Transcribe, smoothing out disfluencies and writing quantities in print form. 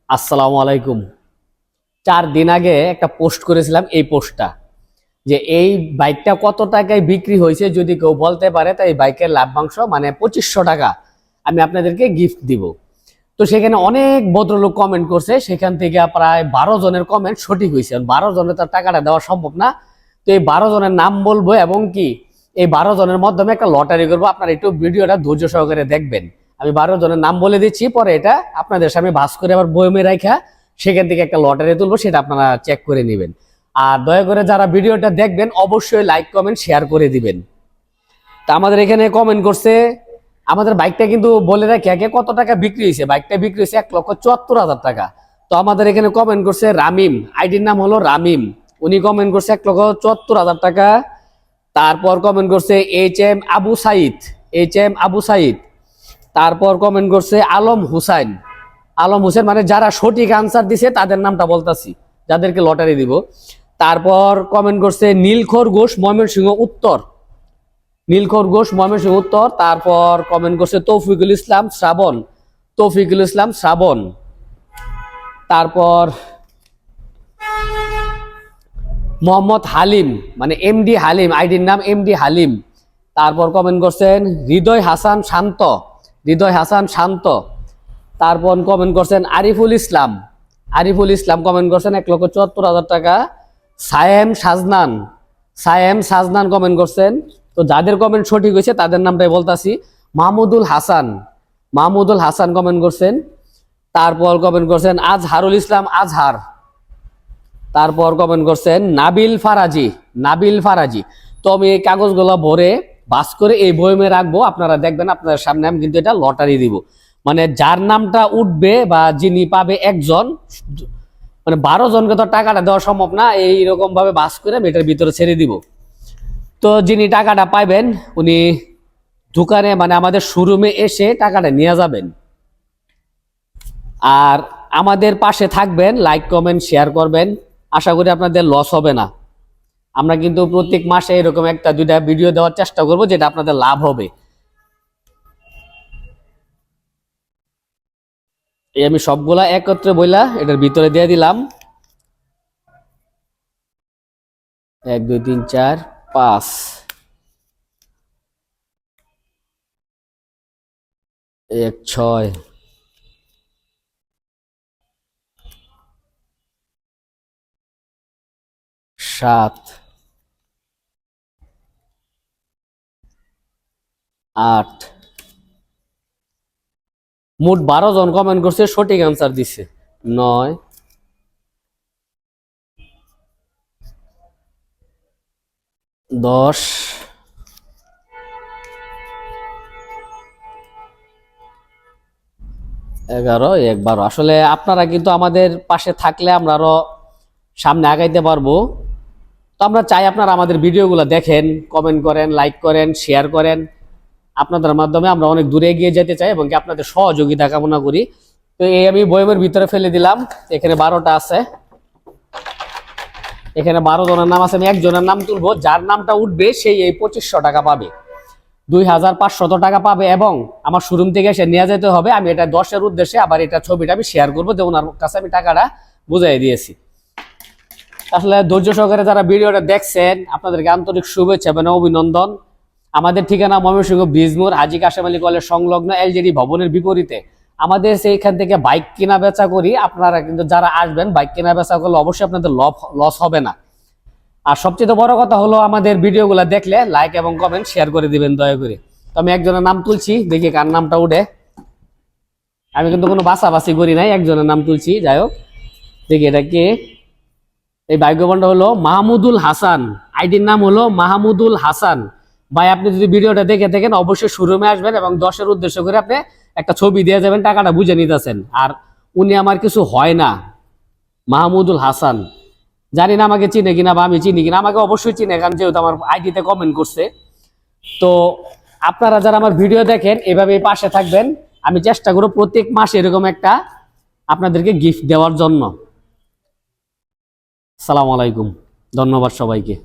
আসসালামু আলাইকুম। 4 দিন আগে একটা পোস্ট করেছিলাম, এই পোস্টটা যে এই বাইকটা কত টাকায় বিক্রি হয়েছে যদি কেউ বলতে পারে, তাই বাইকের লাভ্যাংশ মানে 2500 টাকা আমি আপনাদেরকে গিফট দিব। তো সেখানে অনেক ভদ্রলোক কমেন্ট করছে, সেখান থেকে প্রায় 12 জনের কমেন্ট সঠিক হয়েছে। 12 জনের তার টাকাটা দেওয়া সম্ভব না। তো এই 12 জনের নাম বলবো এবং কি এই 12 জনের মাধ্যমে একটা লটারি করবো। আপনারা একটু ভিডিওটা ধৈর্য সহকারে দেখবেন। আমি 12 জনের নাম বলে দিচ্ছি, পরে এটা আপনাদের সামনে ভাঁজ করে আবার বয়মে রাখা সেখান থেকে একটা লটারি তুলবো, সেটা আপনারা চেক করে নেবেন। আর দয়া করে যারা ভিডিওটা দেখবেন অবশ্যই লাইক কমেন্ট শেয়ার করে দিবেন। তা আমাদের এখানে কমেন্ট করছে, আমাদের বাইকটা কিন্তু বলে রাখি আগে কত টাকা বিক্রি হয়েছে। বাইকটা বিক্রি হয়েছে 1,74,000 টাকা। তো আমাদের এখানে কমেন্ট করছে রামিম, আইডির নাম হলো রামিম। উনি কমেন্ট করছে 1,74,000 টাকা। তারপর কমেন্ট করছে এইচ এম আবু সাইদ। তারপর কমেন্ট করছে আলম হুসেন মানে যারা সঠিক আনসার দিছে তাদের নামটা বলতাছি, যাদেরকে লটারি দিব। তারপর কমেন্ট করছে নীলখর ঘোষ ময়মনসিংহ উত্তর। তারপর কমেন্ট করছে তৌফিকুল ইসলাম শ্রাবণ। তারপর মোহাম্মদ হালিম মানে এমডি হালিম, আইডির নাম এমডি হালিম। তারপর কমেন্ট করছেন হৃদয় হাসান শান্ত। তারপর কমেন্ট করছেন আরিফুল ইসলাম কমেন্ট করছেন 1,74,000 টাকা। সায়েম সাজনান কমেন্ট করছেন। তো যাদের কমেন্ট সঠিক হয়েছে তাদের নামটাই বলতাছি। মাহমুদুল হাসান কমেন্ট করছেন। তারপর কমেন্ট করছেন আজহার। তারপর কমেন্ট করছেন নাবিল ফারাজি। তো আমি এই কাগজগুলো ভরে বাস করে এই বয়মে রাখবো, আপনারা দেখবেন। আপনাদের সামনে আমি কিন্তু এটা লটারি দিব, মানে যার নামটা উঠবে বা যিনি পাবে একজন, মানে 12 জনকে তো টাকাটা দেওয়া সম্ভব না। এইরকম ভাবে বাস করে আমি এটার ভিতরে ছেড়ে দিব। তো যিনি টাকাটা পাইবেন উনি দোকানে মানে আমাদের শোরুমে এসে টাকাটা নিয়ে যাবেন। আর আমাদের পাশে থাকবেন, লাইক কমেন্ট শেয়ার করবেন। আশা করি আপনাদের লস হবে না। আমরা কিন্তু প্রত্যেক মাসে এরকম একটা দুইটা ভিডিও দেওয়ার চেষ্টা করব, যেটা আপনাদের লাভ হবে। এই আমি সবগুলা একত্রে বইলা এটার ভিতরে দিয়ে দিলাম। 1 2 3 4 5 1 6 7 8। মোট 12 জন কমেন্ট করছে, সঠিক আনসার দিছে 9 10 11 1 12। আসলে আপনারা কিন্তু আমাদের পাশে থাকলে আমরা আরো সামনে আগাইতে পারবো। তো আমরা চাই আপনারা আমাদের ভিডিওগুলো দেখেন, কমেন্ট করেন, লাইক করেন, শেয়ার করেন। আপনাদের মাধ্যমে আমরা অনেক দূরে এগিয়ে যেতে চাই এবং আপনাদের সহযোগিতা কামনা করি। তো এই আমি বয়মের ভিতরে ফেলে দিলাম। এখানে 12টা আছে, এখানে 12 জনের নাম আছে। আমি একজনের নাম তুলবো, যার নামটা উঠবে সেই এই 2500 টাকা পাবে, 2500 টাকা পাবে। এবং আমার শোরুম থেকে এসে নিয়ে যেতে হবে। আমি এটা 10-এর উদ্দেশ্যে আবার এটা ছবিটা আমি শেয়ার করবো, যে ওনার কাছে আমি টাকাটা বুঝাই দিয়েছি। আসলে ধৈর্য সহকারে যারা ভিডিওটা দেখছেন আপনাদেরকে আন্তরিক শুভেচ্ছা এবং অভিনন্দন। আমাদের ঠিকানা ময়মনসিংহ ব্রিজমোড় হাজী কাশেম আলী কলেজ সংলগ্ন এলজেডি ভবনের বিপরীতে। আমাদের সেইখান থেকে বাইক কেনা বেচা করি। আপনারা কিন্তু যারা আসবেন বাইক কেনা বেচা করলে অবশ্যই আপনাদের লস হবে না। আর সবচেয়ে বড় কথা হলো আমাদের ভিডিওগুলো দেখলে লাইক এবং কমেন্ট শেয়ার করে দিবেন দয়া করে। তো আমি একজনের নাম তুলছি, দেখি কার নামটা উঠে। আমি কিন্তু কোনো বাছাবাছি করি নাই, একজনের নাম তুলছি। যাই হোক, দেখি এটা কে। এই ভাগ্যবানটা হলো মাহমুদুল হাসান, আইডির নাম হলো মাহমুদুল হাসান। ভাই আপনি যদি ভিডিওটা দেখে থাকেন অবশ্যই শোরুমে আসবেন এবং 10-এর উদ্দেশ্য করে আপনি একটা ছবি দিয়ে যাবেন, টাকাটা বুঝে নিতেছেন। আর উনি আমার কিছু হয় না, মাহমুদুল হাসান। জানি না আমাকে চিনে কিনা বা আমি চিনি কিনা, আমাকে অবশ্যই চিনে, কারণ যেহেতু আমার আইডিতে কমেন্ট করছে। তো আপনারা যারা আমার ভিডিও দেখেন এভাবেই পাশে থাকবেন। আমি চেষ্টা করব প্রত্যেক মাসে এরকম একটা আপনাদেরকে গিফট দেওয়ার জন্য। আসসালামু আলাইকুম, ধন্যবাদ সবাইকে।